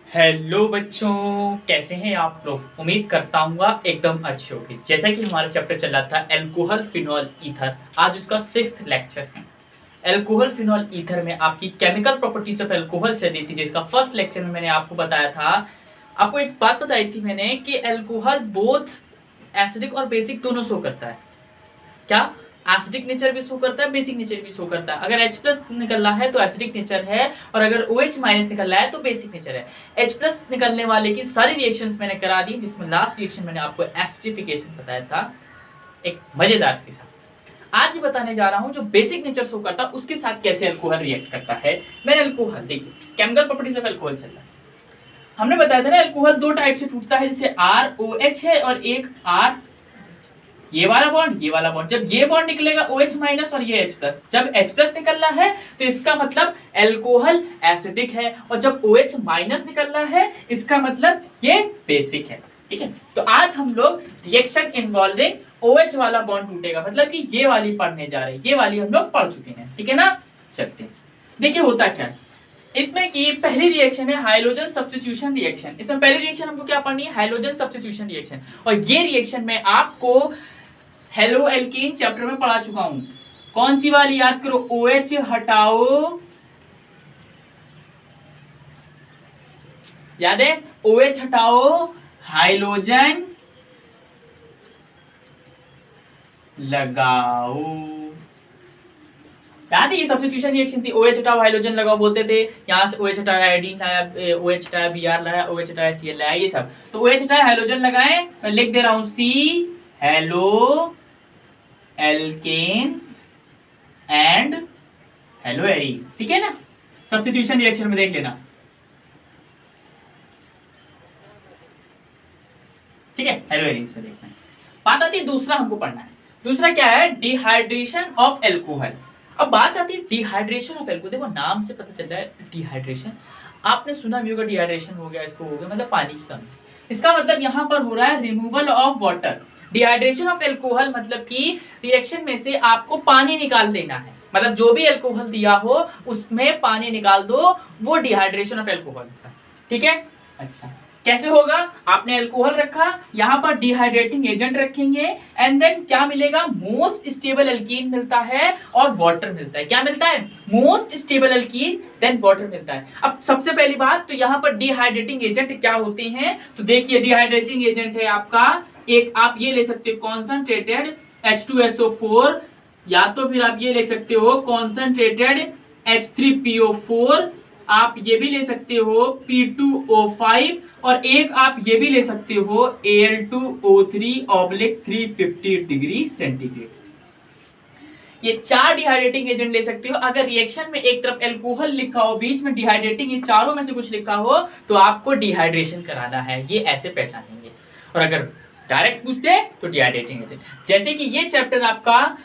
Hello बच्चों, कैसे हैं आप लोग। उम्मीद करता हूँ आप एकदम अच्छे होंगे। जैसा कि हमारा चैप्टर चल रहा था एल्कोहल फिनॉल ईथर, आज उसका 6th लेक्चर है। एल्कोहल फिनॉल ईथर में आपकी केमिकल प्रॉपर्टीज ऑफ एल्कोहल चल रही थी, जिसका फर्स्ट लेक्चर में मैंने आपको बताया था। आपको एक बात बताई थी मैंने कि एल्कोहल बोथ एसिडिक और बेसिक दोनों शो करता है। क्या एसिडिक नेचर भी शो करता है, बेसिक नेचर भी शो करता है। अगर H+ निकल रहा है तो एसिडिक नेचर है, और अगर OH- निकल रहा है तो बेसिक नेचर है। H+ निकलने वाले की सारी रिएक्शंस मैंने करा दी, जिसमें लास्ट रिएक्शन मैंने आपको एसिडिफिकेशन बताया था, एक मजेदार सी साथ। आज बताने जा रहा हूं जो बेसिक नेचर शो करता है उसके साथ कैसे अल्कोहल रिएक्ट करता है। मैंने अल्कोहल देखिए, केमिकल प्रॉपर्टीज ऑफ अल्कोहल चल रहा है। हमने बताया था ना अल्कोहल दो टाइप से टूटता है, जैसे ROH है और एक R, ये वाला बॉन्ड ये वाला बॉन्ड। जब ये बॉन्ड निकलेगा OH- और ये H+, जब H+ निकल रहा है तो इसका मतलब एल्कोहल एसिडिक है, और जब OH- निकल रहा है इसका मतलब ये बेसिक है। ठीक है, तो आज हम लोग रिएक्शन इन्वॉल्विंग OH वाला बॉन्ड टूटेगा, मतलब कि ये वाली पढ़ने जा रहे हैं। ये वाली हम लोग पढ़ चुके हैं, ठीक है ना। चलते हैं, देखिए होता क्या है इसमें की पहली रिएक्शन है हाइड्रोजन सब्स्टिट्यूशन रिएक्शन। इसमें पहली रिएक्शन हमको क्या पढ़नी है, हाइड्रोजन सब्स्टिट्यूशन रिएक्शन। और ये रिएक्शन में आपको हेलो एल्कीन चैप्टर में पढ़ा चुका हूं। कौन सी वाली याद करो, OH हटाओ, याद है, OH हटाओ हाइड्रोजन लगाओ। याद है ये सब्स्टिट्यूशन रिएक्शन थी, OH हटाओ हाइड्रोजन लगाओ बोलते थे। यहां से OH हटाया आयोडीन लाया, OH हटाया Br लाया, OH हटाया Cl लाया, ये सब। तो OH हटाया हाइड्रोजन लगाए, मैं लिख दे रहा हूं C haloalkanes and haloarenes, ठीक है ना। सब्स्टिट्यूशन रिएक्शन में देख लेना, ठीक है। हेलो एरीन्स में देखना है। बात आती है दूसरा हमको पढ़ना है। दूसरा क्या है, डिहाइड्रेशन ऑफ एल्कोहल। अब बात आती है डिहाइड्रेशन ऑफ एल्कोहल। देखो नाम से पता चल रहा है डिहाइड्रेशन, आपने सुना भी होगा डिहाइड्रेशन हो गया, इसको हो गया मतलब पानी की कमी। इसका मतलब यहाँ पर हो रहा है removal of water. Dehydration of alcohol मतलब कि रिएक्शन में से आपको पानी निकाल देना है, मतलब जो भी एल्कोहल दिया हो उसमें पानी निकाल दो, वो डिहाइड्रेशन ऑफ एल्कोहल होता है, ठीक है। अच्छा, कैसे होगा, आपने अल्कोहल रखा, यहां पर डिहाइड्रेटिंग एजेंट रखेंगे, एंड देन क्या मिलेगा, मोस्ट स्टेबल अल्कीन मिलता है और वाटर मिलता है। क्या मिलता है, most stable alkene then water मिलता है। अब सबसे पहली बात तो यहां पर डिहाइड्रेटिंग एजेंट क्या होते हैं, तो देखिए डिहाइड्रेटिंग एजेंट है आपका एक, आप ये ले सकते हो कॉन्सनट्रेटेड H2SO4, या तो फिर आप ये ले सकते हो कॉन्सनट्रेटेड H3PO4, आप ये भी ले सकते हो P2O5, और एक आप ये भी ले सकते हो Al2O3/350 डिग्री सेंटीग्रेड। ये चार डिहाइड्रेटिंग एजेंट ले सकते हो। अगर रिएक्शन में एक तरफ एल्कोहल लिखा हो, बीच में डिहाइड्रेटिंग, ये चारों में से कुछ लिखा हो तो आपको डिहाइड्रेशन कराना है, ये ऐसे पहचानेंगे। और अगर डायरेक्ट पूछते तो डिहाइड्रेटिंग एजेंट, जैसे कि ये चैप्टर आपका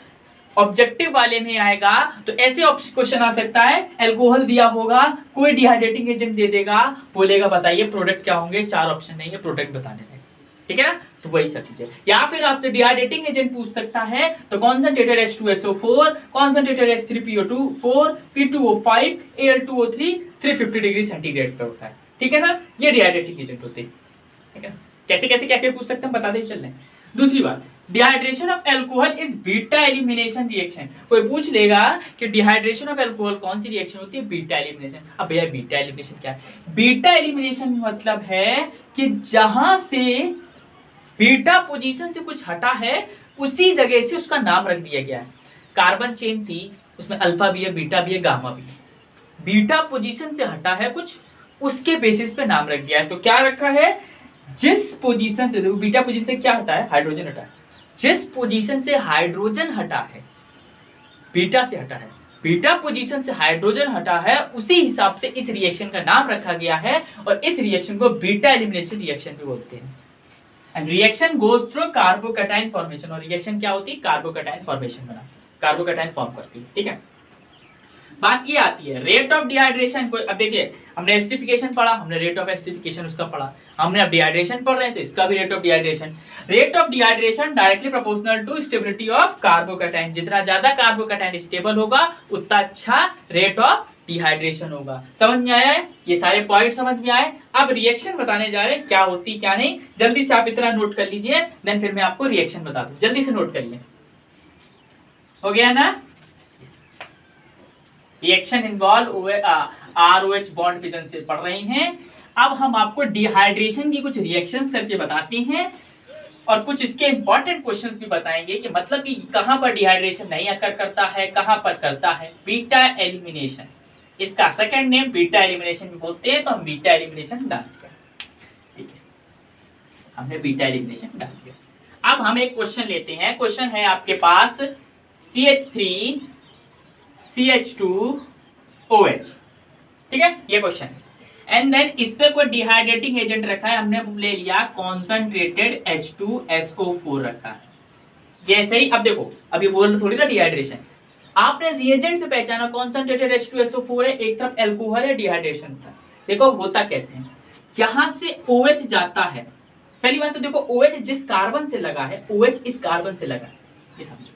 ऑब्जेक्टिव वाले में आएगा तो ऐसे क्वेश्चन आ सकता है, एल्कोहल दिया होगा, कोई डिहाइड्रेटिंग एजेंट दे देगा, बोलेगा बताइए प्रोडक्ट क्या होंगे, चार ऑप्शन नहीं है प्रोडक्ट बताने में, ठीक है ना। तो वही सब चीजें, या फिर आपसे डिहाइड्रेटिंग एजेंट पूछ सकता है तो concentrated H2SO4, concentrated H3PO4, P2O5, Al2O3 350 degree centigrade पे होता है, ठीक है ना। ये डिहाइड्रेटिंग एजेंट होते हैं, ठीक है। कैसे कैसे क्या क्या पूछ सकते हैं बताते चल रहे हैं। दूसरी बात, dehydration of alcohol is beta elimination reaction. कोई पूछ लेगा कि डिहाइड्रेशन ऑफ एल्कोहल कौन सी रिएक्शन होती है, बीटा एलिमिनेशन। अब भैया बीटा एलिमिनेशन क्या है, बीटा एलिमिनेशन मतलब है कि जहां से बीटा पोजीशन से कुछ हटा है उसी जगह से उसका नाम रख दिया गया है। कार्बन चेन थी, उसमें अल्फा भी है, बीटा भी है, गामा भी है। बीटा पोजीशन से हटा है कुछ, उसके बेसिस पे नाम रख दिया है। तो क्या रखा है, जिस पोजीशन से, बीटा पोजीशन से क्या हटा है, हाइड्रोजन हटा है। जिस पोजीशन से हाइड्रोजन हटा है, बीटा से हटा है, बीटा पोजीशन से हाइड्रोजन हटा है, उसी हिसाब से इस रिएक्शन का नाम रखा गया है, और इस रिएक्शन को बीटा एलिमिनेशन रिएक्शन भी बोलते हैं। And reaction goes through carbocation formation, और रिएक्शन क्या होती है, कार्बोकैटायन फॉर्मेशन बना, कार्बोकैटायन फॉर्म करती है, ठीक है। बात ये आती है रेट ऑफ डिहाइड्रेशन को। अब देखिए हमने एसिडिफिकेशन पढ़ा, हमने रेट ऑफ एसिडिफिकेशन उसका पढ़ा, हमने अब डिहाइड्रेशन पढ़ रहे हैं तो इसका भी rate of dehydration. Rate of dehydration directly proportional to stability of carbocation. जितना ज्यादा कार्बोकैटायन स्टेबल होगा उतना अच्छा रेट ऑफ डिहाइड्रेशन होगा। समझ में आया है? ये सारे पॉइंट समझ में आए। अब रिएक्शन बताने जा रहे हैं क्या होती क्या नहीं। जल्दी से आप इतना नोट कर लीजिए, देन फिर मैं आपको रिएक्शन बता दूं। जल्दी से नोट करिए, हो गया ना? Reaction involve ROH bond fission से पढ़ रहे हैं। अब हम आपको डिहाइड्रेशन की कुछ रिएक्शंस करके बताते हैं और कुछ इसके इंपॉर्टेंट क्वेश्चंस भी बताएंगे कि मतलब कि कहां पर डिहाइड्रेशन नहीं अकर करता है, कहां पर करता है। बीटा एलिमिनेशन, इसका सेकंड नेम बीटा एलिमिनेशन भी बोलते हैं, तो हम बीटा एलिमिनेशन डाल दिया। ठीक है, हमने बीटा एलिमिनेशन डाल दिया। अब हम एक क्वेश्चन लेते हैं। क्वेश्चन है आपके पास CH3 CH2OH, ठीक है, ये क्वेश्चन है। एंड देन इस पे कोई डिहाइड्रेटिंग एजेंट रखा है, हमने ले लिया कॉन्सेंट्रेटेड H2SO4 रखा है। जैसे ही अब देखो, अभी बोल थोड़ी ना डिहाइड्रेशन, आपने रिएजेंट से पहचाना कॉन्सेंट्रेटेड H2SO4 है, एक तरफ एल्कोहल है, डिहाइड्रेशन होता है। देखो होता कैसे है, यहां से OH जाता है। पहली बात तो देखो OH जिस कार्बन से लगा है, OH इस कार्बन से लगा है, ये समझो।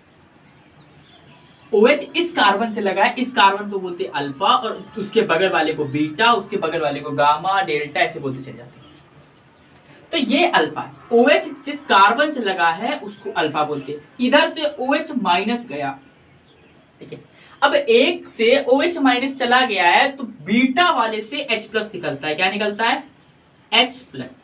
OH इस कार्बन से लगा है, इस कार्बन को बोलते हैं अल्फा और उसके बगल वाले को बीटा, उसके बगल वाले को गामा, डेल्टा, ऐसे बोलते चले जाते हैं। तो ये अल्फा है। OH जिस कार्बन से लगा है उसको अल्फा बोलते हैं। इधर से OH माइनस गया, ठीक है। अब एक से OH माइनस चला गया है तो बीटा वाले से H प्लस निकलता है। क्या निकलता है? H plus.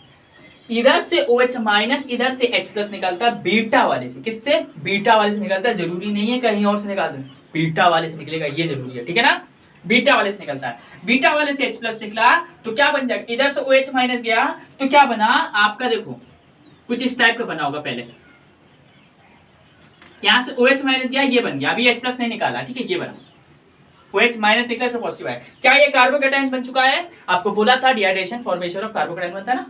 इधर से OH माइनस, इधर से H प्लस निकलता है बीटा वाले से। किससे? बीटा वाले से निकलता है। जरूरी नहीं है कहीं और से निकाल दें, बीटा वाले से निकलेगा, ये जरूरी है, ठीक है ना? बीटा वाले से निकलता है। बीटा वाले से H प्लस निकला तो क्या बन जाएगा? इधर से OH माइनस गया तो क्या बना आपका? देखो कुछ इस टाइप का बना होगा। पहले यहां से OH माइनस गया, ये बन गया। अभी H प्लस नहीं निकाला, ठीक है, ये बना। OH माइनस निकला इसमें पॉजिटिव है। क्या ये कार्बोकैटायन बन चुका है? आपको बोला था डिहाइड्रेशन फॉर्मेशन ऑफ कार्बोकैटायन बनता है ना,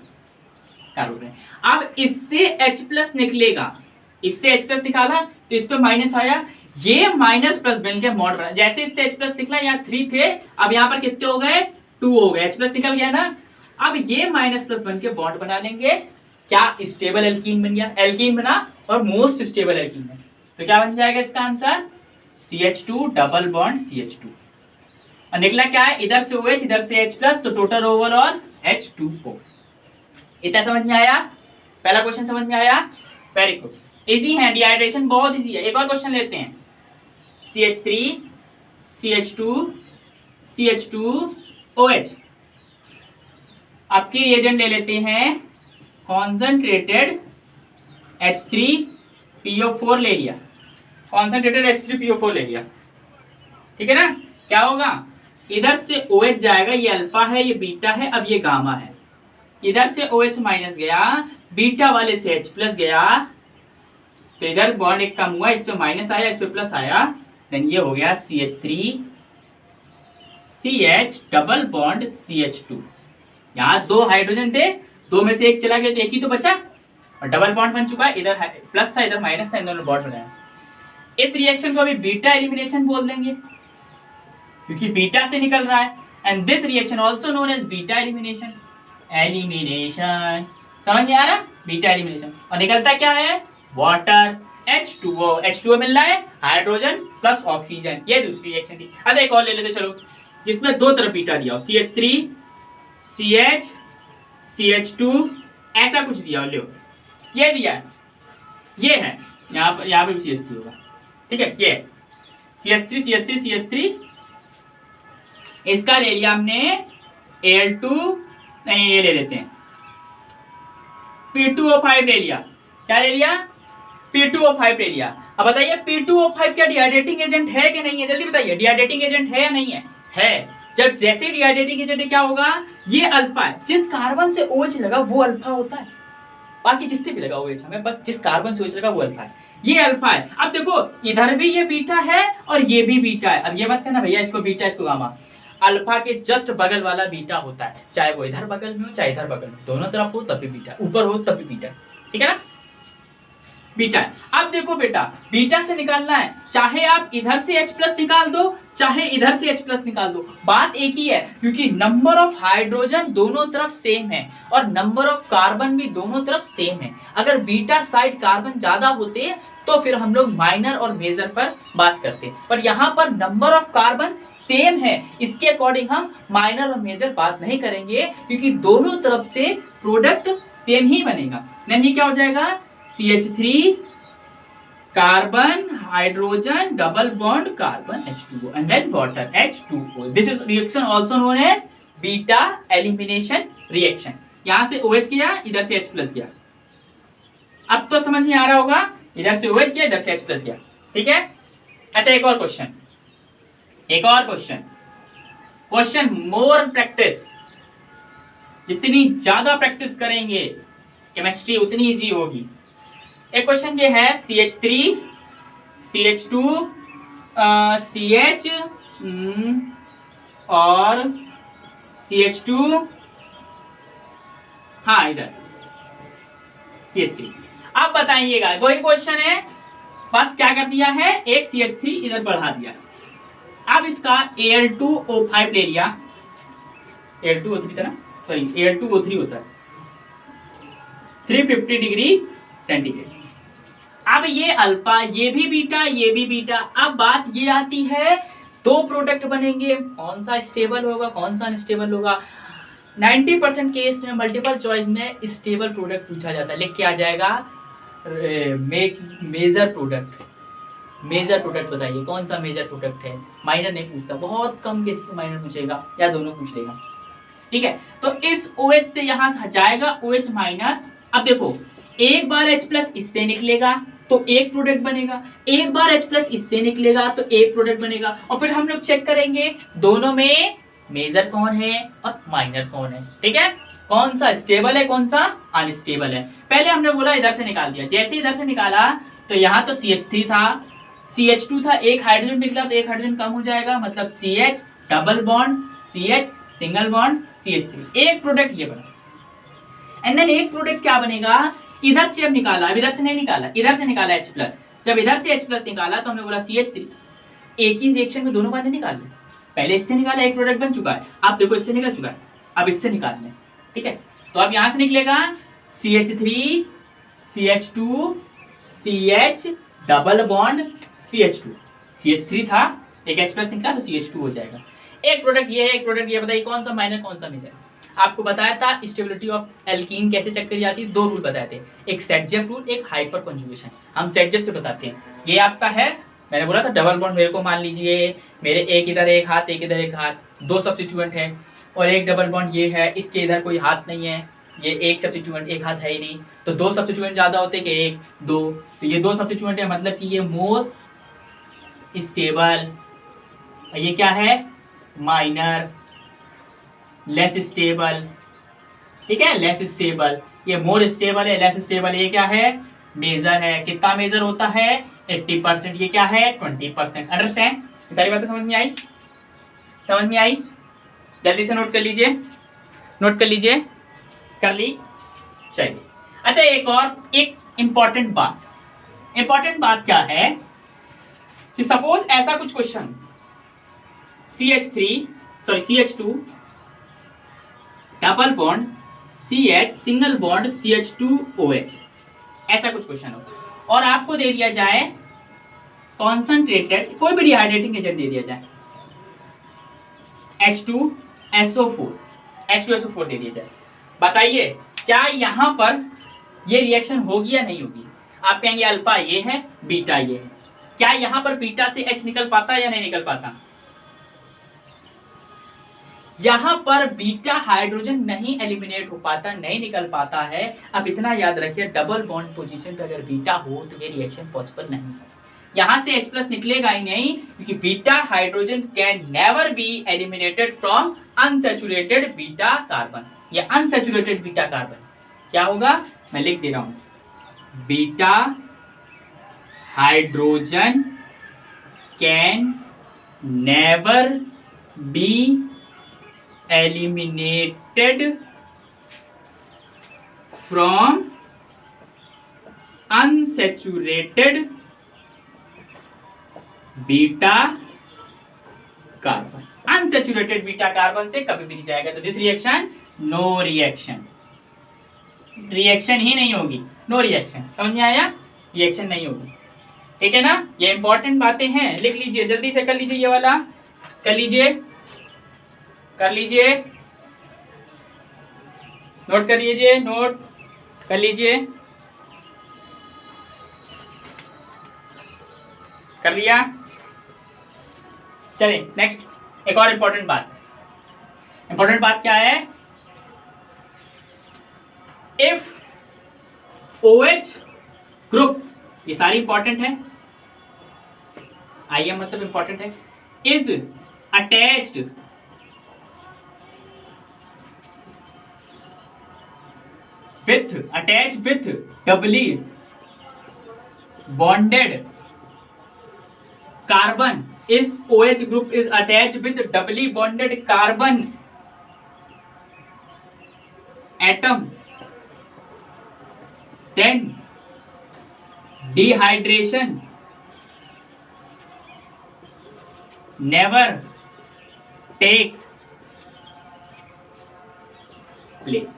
कार्बोकैटायन। अब इससे H प्लस निकलेगा, इससे H प्लस निकाला तो इस पे माइनस आया, ये माइनस प्लस बन के मॉड बना। जैसे इससे H प्लस निकला, यहाँ 3 थे, अब यहाँ पर कितने हो गए? 2 हो गए। H प्लस निकल गया ना, अब ये माइनस प्लस बन के बॉन्ड बना लेंगे। क्या? स्टेबल एल्कीन बन गया, एल्कीन बना और मोस्ट स्टेबल एल्कीन है। तो क्या बन जाएगा इसका answer? CH2 double bond CH2। और निकला क्या है? इधर से OH, इधर से H प्लस, तो टोटल ओवरऑल H2O। इतना समझ में आया? पहला क्वेश्चन समझ में आया? वेरी गुड, इजी है, डिहाइड्रेशन बहुत इजी है। एक और क्वेश्चन लेते हैं। CH3 CH2 CH2OH। आपकी रिएजेंट ले लेते हैं कॉन्सेंट्रेटेड H3PO4 ले लिया, कॉन्सेंट्रेटेड H3PO4 ले लिया, ठीक है ना? क्या होगा? इधर से OH जाएगा, ये अल्फा है, ये बीटा है, अब ये गामा है। इधर से OH माइनस गया, बीटा वाले से H प्लस गया, तो इधर बॉन्ड एक कम हुआ, इस पे माइनस आया, इस पे प्लस आया, देन ये हो गया CH3 CH double bond CH2। यहाँ 2 हाइड्रोजन थे, 2 में से एक चला गया तो एक ही तो बचा और डबल बॉन्ड बन चुका है। इधर प्लस था, इधर माइनस था, इन दोनों बॉन्ड बनाया। इस रिएक्शन को अभी बीटा एलिमिनेशन बोल देंगे क्योंकि बीटा से निकल रहा है। And this reaction also known as beta elimination. Elimination समझ में आ रहा? Beta elimination. और निकलता क्या है? Water, H2O। H2O मिल रहा है, हाइड्रोजन प्लस ऑक्सीजन। ये दूसरी रिएक्शन थी। अच्छा एक और ले लेते चलो, जिसमें दो तरफ बीटा दिया हो, CH3 CH CH2 ऐसा कुछ दिया हो, लो ये दिया है, ये है, यहाँ पे भी CH3 होगा, ठीक है। ये CH3 CH3 CH3, इसका ले लिया हमने Al2, नहीं ये ले लेते हैं P2O5 ले लिया। क्या ले लिया? P2O5 ले लिया। अब बताइए P2O5 क्या डिहाइड्रेटिंग एजेंट है कि नहीं है? जल्दी बताइए, डिहाइड्रेटिंग एजेंट है या नहीं है? है। जब जैसे डिहाइड्रेटिंग एजेंट क्या होगा? ये अल्फा है, जिस कार्बन से OH लगा वो अल्फा होता है, बाकी जिससे भी लगा OH, हमें बस जिस कार्बन से OH लगा वो अल्फा है, ये अल्फा है। अब देखो इधर भी ये बीटा है और ये भी बीटा है। अब ये मत कहना भैया इसको बीटा इसको गामा, अल्फा के जस्ट बगल वाला बीटा होता है, चाहे वो इधर बगल में हो चाहे इधर बगल में, दोनों तरफ हो तब भी बीटा, ऊपर हो तब भी बीटा, ठीक है ना? बीटा है। अब देखो बेटा, बीटा से निकालना है, चाहे आप इधर से H प्लस निकाल दो, चाहे इधर से H प्लस निकाल दो, बात एक ही है, क्योंकि नंबर ऑफ हाइड्रोजन दोनों तरफ सेम है और नंबर ऑफ कार्बन भी दोनों तरफ सेम है। अगर बीटा साइड कार्बन ज्यादा होते तो फिर हम लोग माइनर और मेजर पर बात करते, पर यहाँ पर नंबर ऑफ कार्बन सेम है, इसके अकॉर्डिंग हम माइनर और मेजर बात नहीं करेंगे, क्योंकि दोनों तरफ से प्रोडक्ट सेम ही बनेगा। यानी क्या हो जाएगा, CH3 carbon hydrogen double bond carbon H2O and then water H2O. This is reaction also known as beta elimination reaction. यहां से OH गया, इधर से H प्लस गया। अब तो समझ में आ रहा होगा, इधर से OH गया, इधर से H प्लस गया। ठीक है। अच्छा, एक और क्वेश्चन, एक और क्वेश्चन मोर प्रैक्टिस, जितनी ज्यादा प्रैक्टिस करेंगे केमिस्ट्री उतनी इजी होगी। एक क्वेश्चन ये है, CH3 CH2 CH और CH2, हाँ इधर CH3। अब बताइएगा, वही क्वेश्चन है, बस क्या कर दिया है, एक CH3 इधर बढ़ा दिया। अब इसका Al2O5 ले लिया, Al2O3 था ना, सॉरी Al2O3 होता है 350 डिग्री सेंटीग्रेड। अब ये अल्फा, ये भी बीटा, ये भी बीटा। अब बात ये आती है, दो प्रोडक्ट बनेंगे, कौन सा स्टेबल होगा, कौन सा अनस्टेबल होगा। 90% केस में मल्टीपल चॉइस में स्टेबल प्रोडक्ट पूछा जाता है, लिख के आ जाएगा मेजर प्रोडक्ट। मेजर प्रोडक्ट बताइए कौन सा मेजर प्रोडक्ट है, माइनर नहीं पूछता, बहुत कम केस में माइनर पूछेगा या दोनों पूछ लेगा। ठीक है, तो इस OH से यहां जाएगा OH माइनस। अब देखो, एक बार H प्लस इससे निकलेगा तो एक प्रोडक्ट बनेगा, एक बार H प्लस इससे निकलेगा तो एक प्रोडक्ट बनेगा, और फिर हम लोग चेक करेंगे दोनों में मेजर कौन है और माइनर कौन है। ठीक है, कौन सा स्टेबल है, कौन सा अनस्टेबल है। पहले हमने बोला इधर से निकाल दिया, जैसे इधर से निकाला तो यहाँ तो CH3 था, CH2 था, एक हाइड्रोजन निकला तो एक हाइड्रोजन कम हो जाएगा, मतलब CH double bond CH single bond CH3, एक प्रोडक्ट ये बना। एंड देन एक प्रोडक्ट क्या बनेगा, इधर से अब निकाला, अब इधर से नहीं निकाला, इधर से निकाला H प्लस। जब इधर से H प्लस निकाला तो हमने बोला CH3, एक ही रिएक्शन में दोनों बार निकाल लिया, पहले इससे निकाला एक प्रोडक्ट बन चुका है, आप देखो इससे निकल चुका है, अब इससे निकाल लें। ठीक है, तो अब यहां से निकलेगा CH3 CH2 CH double bond CH2, CH3 था, एक H प्लस निकला तो CH2 हो जाएगा। एक प्रोडक्ट ये है, एक प्रोडक्ट ये, बताइए कौन सा माइनर कौन सा मेजर। आपको बताया था स्टेबिलिटी ऑफ एल्कीन कैसे चेक करी जाती है, दो रूल बताए थे, एक सेटजेफ रूल, एक हाइपर कंजुगेशन। हम सेटजेफ से बताते हैं। ये आपका है, मैंने बोला था डबल बॉन्ड, मेरे को मान लीजिए मेरे एक इधर एक हाथ, एक इधर एक हाथ, दो सब्स्टिट्यूएंट है, और एक डबल बॉन्ड ये है, इसके इधर कोई हाथ नहीं है, ये एक सब्स्टिट्यूएंट, एक हाथ है ही नहीं, तो दो सब्स्टिट्यूएंट ज्यादा होते कि एक दो, तो ये दो सब्स्टिट्यूएंट है, मतलब कि ये मोर स्टेबल, ये क्या है माइनर, लेस स्टेबल। ठीक है, लेस स्टेबल, ये मोर स्टेबल है, लेस स्टेबल, ये क्या है मेजर है। कितना मेजर होता है 80%, ये क्या है 20%। अंडरस्टैंड, सारी बातें समझ में आई, समझ में आई, जल्दी से नोट कर लीजिए, नोट कर लीजिए, कर ली, चलिए। अच्छा, एक और एक इंपॉर्टेंट बात क्या है कि सपोज ऐसा कुछ question, CH2 double bond CH single bond CH2OH, ऐसा कुछ क्वेश्चन हो और आपको दे दिया जाए कॉन्संट्रेटेड कोई भी डिहाइड्रेटिंग एजेंट दे दिया जाए, H2SO4 दे दिया जाए, बताइए क्या यहां पर ये रिएक्शन होगी या नहीं होगी। आप कहेंगे अल्फा ये है, बीटा ये है, क्या यहां पर बीटा से H निकल पाता है या नहीं निकल पाता। यहां पर बीटा हाइड्रोजन नहीं एलिमिनेट हो पाता, नहीं निकल पाता है। अब इतना याद रखिए, डबल बॉन्ड पोजीशन पे अगर बीटा हो तो ये रिएक्शन पॉसिबल नहीं है, यहां से H प्लस निकलेगा ही नहीं, क्योंकि beta hydrogen can never be eliminated from unsaturated beta carbon. या अनसैचुरेटेड बीटा कार्बन क्या होगा, मैं लिख दे रहा हूं, beta hydrogen can never be eliminated from unsaturated beta carbon, unsaturated beta carbon से कभी भी नहीं जाएगा, तो this reaction no reaction, reaction ही नहीं होगी, नो रिएक्शन। समझ में आया? रिएक्शन नहीं होगी, ठीक है ना। ये इंपॉर्टेंट बातें हैं, लिख लीजिए, जल्दी से कर लीजिए, ये वाला कर लीजिए, कर लीजिए, नोट कर लीजिए, नोट कर लीजिए, कर लिया। चलिए नेक्स्ट, एक और इंपॉर्टेंट बात, इंपॉर्टेंट बात क्या है, इफ OH ग्रुप, ये सारी इंपॉर्टेंट है, आइए मतलब इंपॉर्टेंट है, is attached with doubly bonded carbon, is OH group is attached with doubly bonded carbon atom, then dehydration never take place,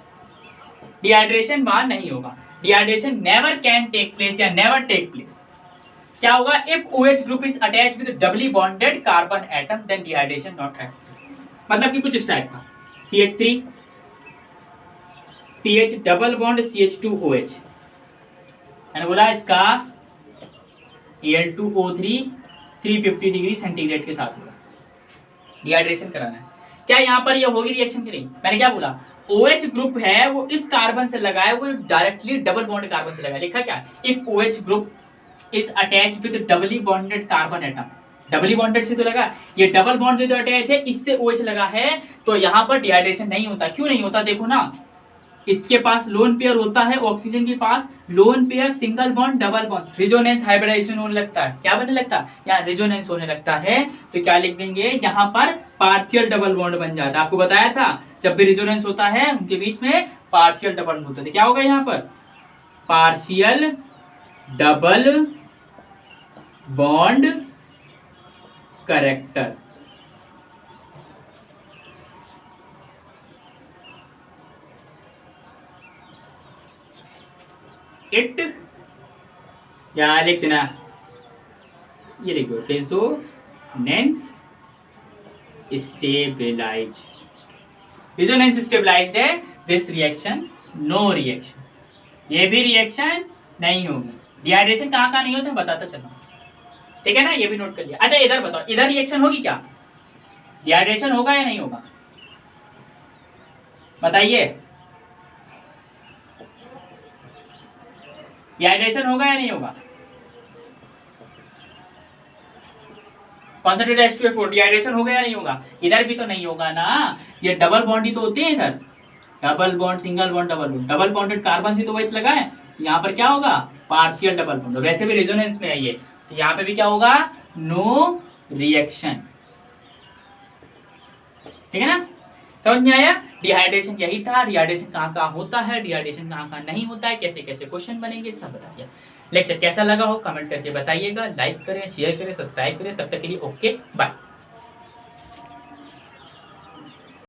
dehydration वहां नहीं होगा, dehydration never can take place या नेवर टेक प्लेस। क्या होगा, if OH group is attached with doubly bonded carbon atom then dehydration not happen. मतलब कि कुछ इस टाइप का, CH3 CH double bond CH2OH, मैंने बोला इसका Al2O3 350 डिग्री सेंटीग्रेड के साथ होगा, डिहाइड्रेशन कराना है। क्या यहाँ पर ये होगी रिएक्शन की नहीं? मैंने क्या बोला, OH ग्रुप है वो इस कार्बन से लगा है, वो डायरेक्टली डबल बॉन्ड कार्बन से लगा है, लिखा क्या, if OH group is attached with doubly bonded carbon atom, doubly bonded से तो लगा, ये डबल बॉन्ड से तो अटैच है, इससे OH लगा है, तो यहाँ पर डिहाइड्रेशन नहीं होता। क्यों नहीं होता, देखो ना, इसके पास लोन पेयर होता है, ऑक्सीजन के पास lone pair, single bond, double bond, resonance hybridization होने लगता है, क्या बनने लगता है, यहाँ रिजोनेंस होने लगता है, तो क्या लिख देंगे, यहाँ पर पार्शियल डबल बॉन्ड बन जाता है। आपको बताया था जब भी रिजोनेंस होता है उनके बीच में पार्शियल डबल बॉन्ड होता है, क्या होगा यहाँ पर, partial double bond character. It या लिख देना, ये लिखो, रेजोनेंस स्टेबलाइज, रेजोनेंस स्टेबलाइज्ड है, दिस रिएक्शन नो रिएक्शन, ये भी रिएक्शन नहीं होगी। डिहाइड्रेशन कहाँ कहाँ नहीं होता है बताता चलो, ठीक है ना, ये भी नोट कर लिया। अच्छा इधर बताओ, इधर रिएक्शन होगी क्या, डिहाइड्रेशन होगा या नहीं होगा, बताइए, डिहाइड्रेशन होगा या नहीं होगा, कॉन्सेंट्रेटेड H2O4 डिहाइड्रेशन होगा या नहीं होगा, इधर भी तो नहीं होगा ना, ये डबल बॉन्ड ही तो होते हैं इधर, double bond, single bond, double bond, double bonded carbon से तो OH लगा है, यहाँ पर क्या होगा, पार्शियल डबल बॉन्ड, वैसे भी रेजोनेंस में है ये, तो यहाँ पे भी क्या होगा, नो रिएक्शन, ठीक है ना। समझ में आया, डिहाइड्रेशन यही था, डिहाइड्रेशन कहाँ कहाँ होता है, डिहाइड्रेशन कहाँ कहाँ नहीं होता है, कैसे कैसे क्वेश्चन बनेंगे, सब बता दिया। लेक्चर कैसा लगा हो कमेंट करके बताइएगा, लाइक करें, शेयर करें, सब्सक्राइब करें, तब तक के लिए ओके बाय।